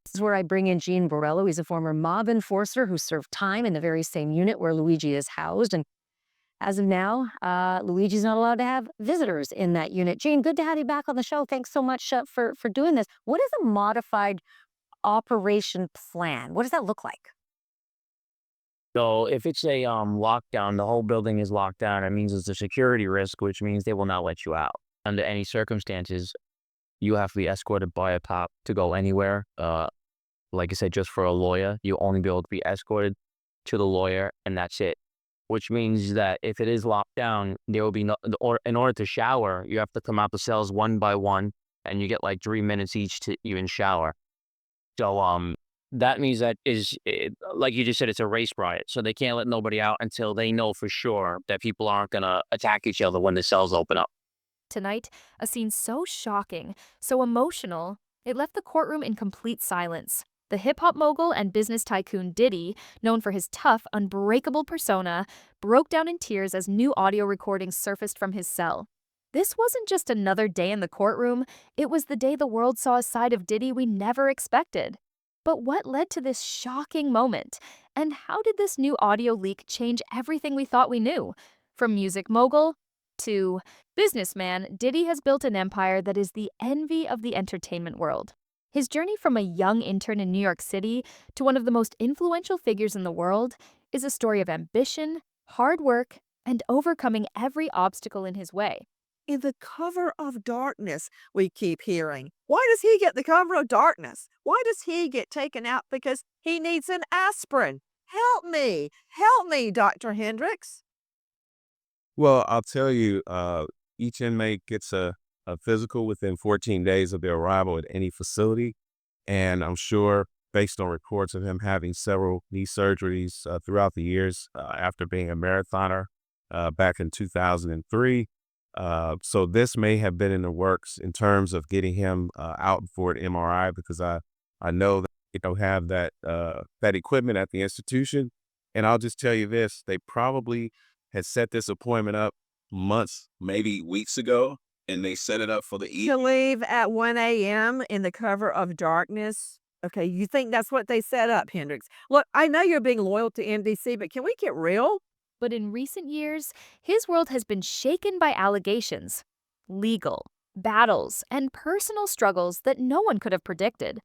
This is where I bring in Gene Borello. He's a former mob enforcer who served time in the very same unit where Luigi is housed. And as of now, Luigi's not allowed to have visitors in that unit. Gene, good to have you back on the show. Thanks so much for doing this. What is a modified operation plan? What does that look like? So if it's a lockdown, the whole building is locked down. It means it's a security risk, which means they will not let you out under any circumstances. You have to be escorted by a cop to go anywhere. Like I said, just for a lawyer, you only be able to be escorted to the lawyer, and that's it. Which means that if it is locked down, there will be no. Or in order to shower, you have to come out the cells one by one, and you get like 3 minutes each to even shower. So that means like you just said, it's a race riot. So they can't let nobody out until they know for sure that people aren't gonna attack each other when the cells open up. Tonight, a scene so shocking, so emotional, it left the courtroom in complete silence. The hip-hop mogul and business tycoon Diddy, known for his tough, unbreakable persona, broke down in tears as new audio recordings surfaced from his cell. This wasn't just another day in the courtroom, it was the day the world saw a side of Diddy we never expected. But what led to this shocking moment? And how did this new audio leak change everything we thought we knew? From music mogul to businessman, Diddy has built an empire that is the envy of the entertainment world. His journey from a young intern in New York City to one of the most influential figures in the world is a story of ambition, hard work, and overcoming every obstacle in his way. In the cover of darkness, we keep hearing. Why does he get the cover of darkness? Why does he get taken out because he needs an aspirin? Help me, Dr. Hendricks. Well, I'll tell you, each inmate gets a physical within 14 days of their arrival at any facility. And I'm sure, based on reports of him having several knee surgeries throughout the years after being a marathoner back in 2003. So this may have been in the works in terms of getting him out for an MRI, because I know that they don't have that equipment at the institution. And I'll just tell you this, they probably had set this appointment up months, maybe weeks ago, and they set it up for the To evening. leave at 1 a.m. in the cover of darkness. Okay, you think that's what they set up, Hendricks? Look, I know you're being loyal to NBC, but can we get real? But in recent years, his world has been shaken by allegations, legal, battles, and personal struggles that no one could have predicted.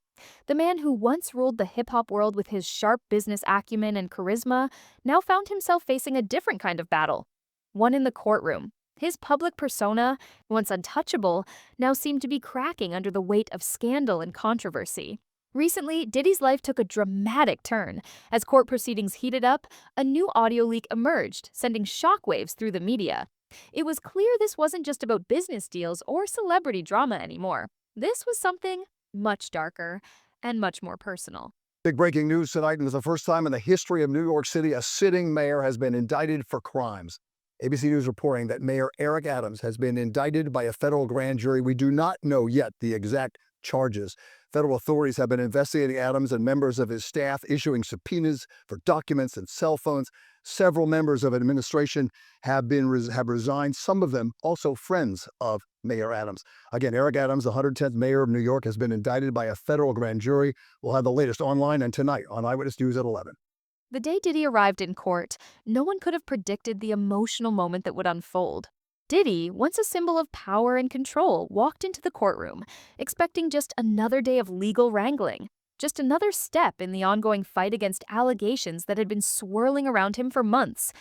The man who once ruled the hip-hop world with his sharp business acumen and charisma now found himself facing a different kind of battle, one in the courtroom. His public persona, once untouchable, now seemed to be cracking under the weight of scandal and controversy. Recently, Diddy's life took a dramatic turn. As court proceedings heated up, a new audio leak emerged, sending shockwaves through the media. It was clear this wasn't just about business deals or celebrity drama anymore. This was something much darker and much more personal. Big breaking news tonight, and for the first time in the history of New York City, a sitting mayor has been indicted for crimes. ABC News reporting that Mayor Eric Adams has been indicted by a federal grand jury. We do not know yet the exact charges. Federal authorities have been investigating Adams and members of his staff, issuing subpoenas for documents and cell phones. Several members of administration have resigned, some of them also friends of Mayor Adams. Again, Eric Adams, the 110th mayor of New York, has been indicted by a federal grand jury. We'll have the latest online and tonight on Eyewitness News at 11. The day Diddy arrived in court, no one could have predicted the emotional moment that would unfold. Diddy, once a symbol of power and control, walked into the courtroom, expecting just another day of legal wrangling, just another step in the ongoing fight against allegations that had been swirling around him for months.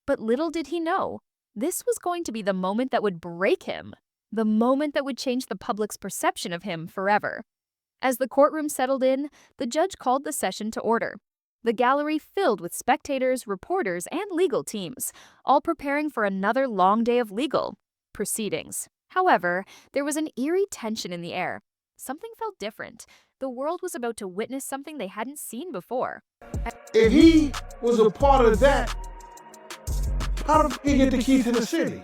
But little did he know, this was going to be the moment that would break him, the moment that would change the public's perception of him forever. As the courtroom settled in, the judge called the session to order. The gallery filled with spectators, reporters, and legal teams, all preparing for another long day of legal proceedings. However, there was an eerie tension in the air. Something felt different. The world was about to witness something they hadn't seen before. If he was a part of that, how did he get the key to the city?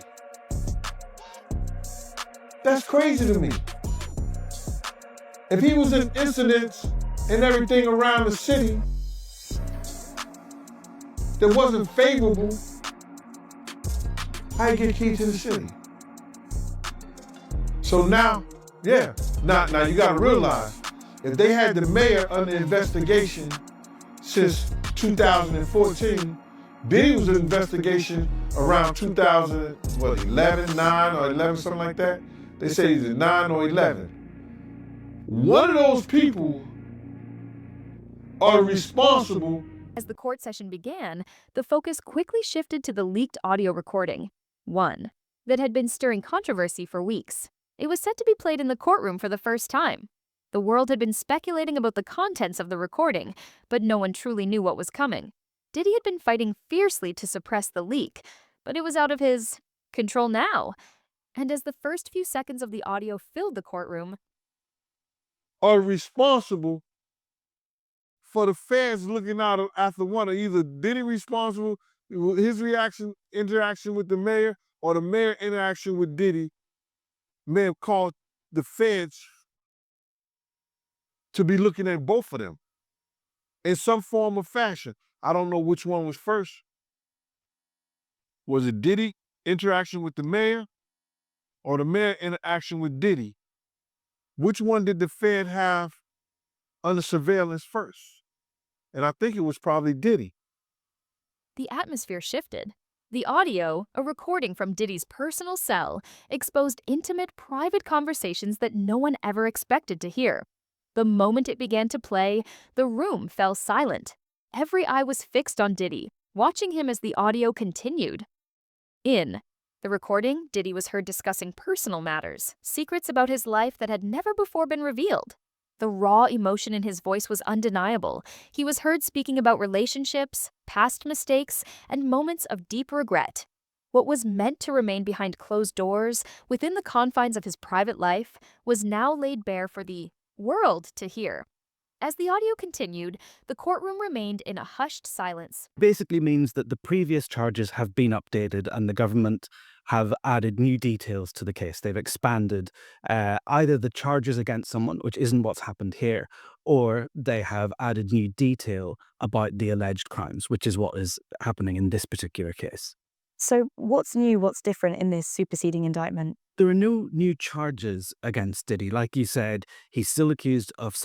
That's crazy to me. If he was in incidents and everything around the city that wasn't favorable, how you get key to the city? So now you gotta realize, if they had the mayor under investigation since 2014, Diddy was in investigation around 2011, 9 or 11, something like that. They say he's at 9 or 11. One of those people are responsible. As the court session began, the focus quickly shifted to the leaked audio recording, one that had been stirring controversy for weeks. It was set to be played in the courtroom for the first time. The world had been speculating about the contents of the recording, but no one truly knew what was coming. Diddy had been fighting fiercely to suppress the leak, but it was out of his control now. And as the first few seconds of the audio filled the courtroom, Are responsible for the feds looking out after one, or either Diddy responsible, his interaction with the mayor, or the mayor interaction with Diddy may have caused the feds to be looking at both of them in some form or fashion. I don't know which one was first. Was it Diddy interaction with the mayor, or the mayor interaction with Diddy? Which one did the Fed have under surveillance first? And I think it was probably Diddy. the atmosphere shifted. The audio, a recording from Diddy's personal cell, exposed intimate, private conversations that no one ever expected to hear. The moment it began to play, the room fell silent. Every eye was fixed on Diddy, watching him as the audio continued. In the recording, Diddy was heard discussing personal matters, secrets about his life that had never before been revealed. The raw emotion in his voice was undeniable. He was heard speaking about relationships, past mistakes, and moments of deep regret. What was meant to remain behind closed doors, within the confines of his private life, was now laid bare for the world to hear. As the audio continued, the courtroom remained in a hushed silence. Basically means that the previous charges have been updated and the government have added new details to the case. They've expanded either the charges against someone, which isn't what's happened here, or they have added new detail about the alleged crimes, which is what is happening in this particular case. So what's new, what's different in this superseding indictment? There are no new charges against Diddy. Like you said, he's still accused of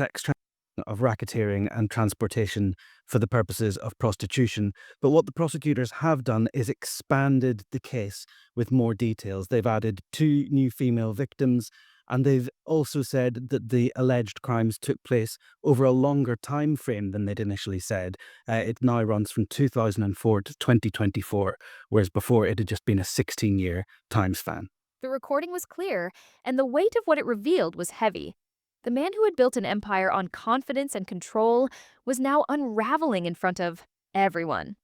of racketeering and transportation for the purposes of prostitution. But what the prosecutors have done is expanded the case with more details. They've added 2 new female victims, and they've also said that the alleged crimes took place over a longer time frame than they'd initially said. It now runs from 2004 to 2024, whereas before it had just been a 16-year time span. The recording was clear, and the weight of what it revealed was heavy. The man who had built an empire on confidence and control was now unraveling in front of everyone.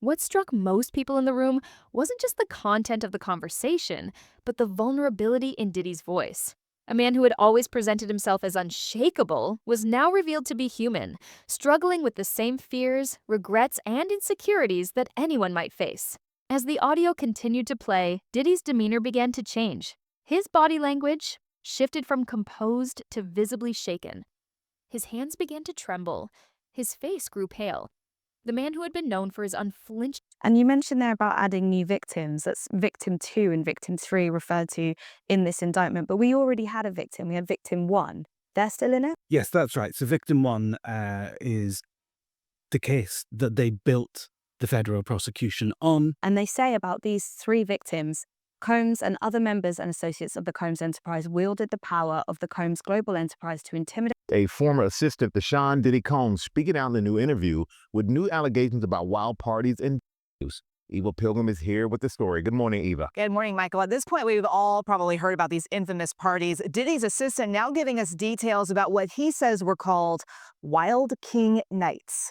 What struck most people in the room wasn't just the content of the conversation, but the vulnerability in Diddy's voice. A man who had always presented himself as unshakable was now revealed to be human, struggling with the same fears, regrets, and insecurities that anyone might face. As the audio continued to play, Diddy's demeanor began to change. His body language shifted from composed to visibly shaken. His hands began to tremble. His face grew pale. The man who had been known for his unflinching... And you mentioned there about adding new victims. That's victim 2 and victim 3 referred to in this indictment. But we already had a victim. We had victim 1. They're still in it? Yes, that's right. So victim 1 is the case that they built the federal prosecution on. And they say about these 3 victims, Combs and other members and associates of the Combs enterprise wielded the power of the Combs global enterprise to intimidate. A former assistant to Sean Diddy Combs speaking out in the new interview with new allegations about wild parties and news. Eva Pilgrim is here with the story. Good morning, Eva. Good morning, Michael. At this point, we've all probably heard about these infamous parties. Diddy's assistant now giving us details about what he says were called Wild King Nights.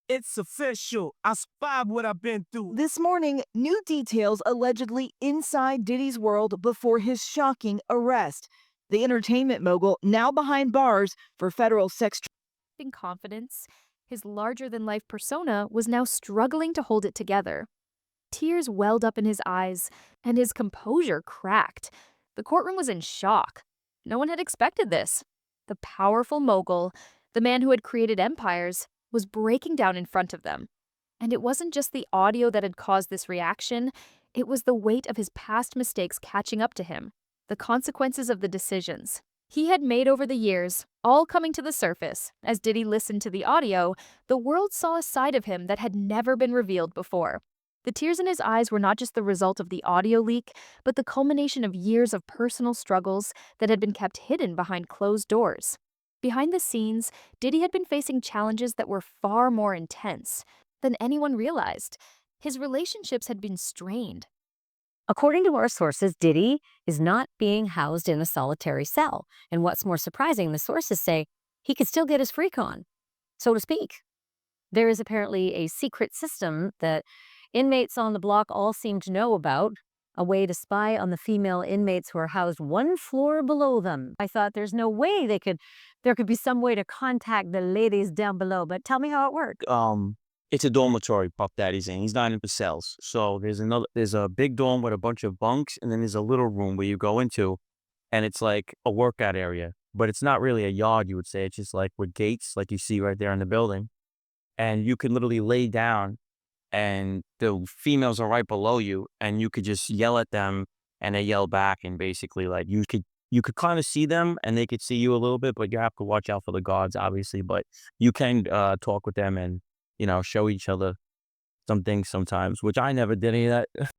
It's official. I survived what I've been through. This morning, new details allegedly inside Diddy's world before his shocking arrest. The entertainment mogul now behind bars for federal sex confidence, his larger-than-life persona was now struggling to hold it together. Tears welled up in his eyes, and his composure cracked. The courtroom was in shock. No one had expected this. The powerful mogul, the man who had created empires, was breaking down in front of them. And it wasn't just the audio that had caused this reaction, it was the weight of his past mistakes catching up to him, the consequences of the decisions he had made over the years, all coming to the surface. As Diddy listened to the audio, the world saw a side of him that had never been revealed before. The tears in his eyes were not just the result of the audio leak, but the culmination of years of personal struggles that had been kept hidden behind closed doors. Behind the scenes, Diddy had been facing challenges that were far more intense than anyone realized. His relationships had been strained. According to our sources, Diddy is not being housed in a solitary cell. And what's more surprising, the sources say he could still get his freak on, so to speak. There is apparently a secret system that inmates on the block all seem to know about, a way to spy on the female inmates who are housed one floor below them. I thought there's no way there could be some way to contact the ladies down below, but tell me how it worked. It's a dormitory Puff Daddy's in. He's not into cells. So there's a big dorm with a bunch of bunks, and then there's a little room where you go into, and it's like a workout area. But it's not really a yard, you would say. It's just like with gates, like you see right there in the building. And you can literally lay down, and the females are right below you, and you could just yell at them, and they yell back, and basically like you could kind of see them, and they could see you a little bit, but you have to watch out for the guards, obviously. But you can talk with them and show each other some things sometimes, which I never did any of that.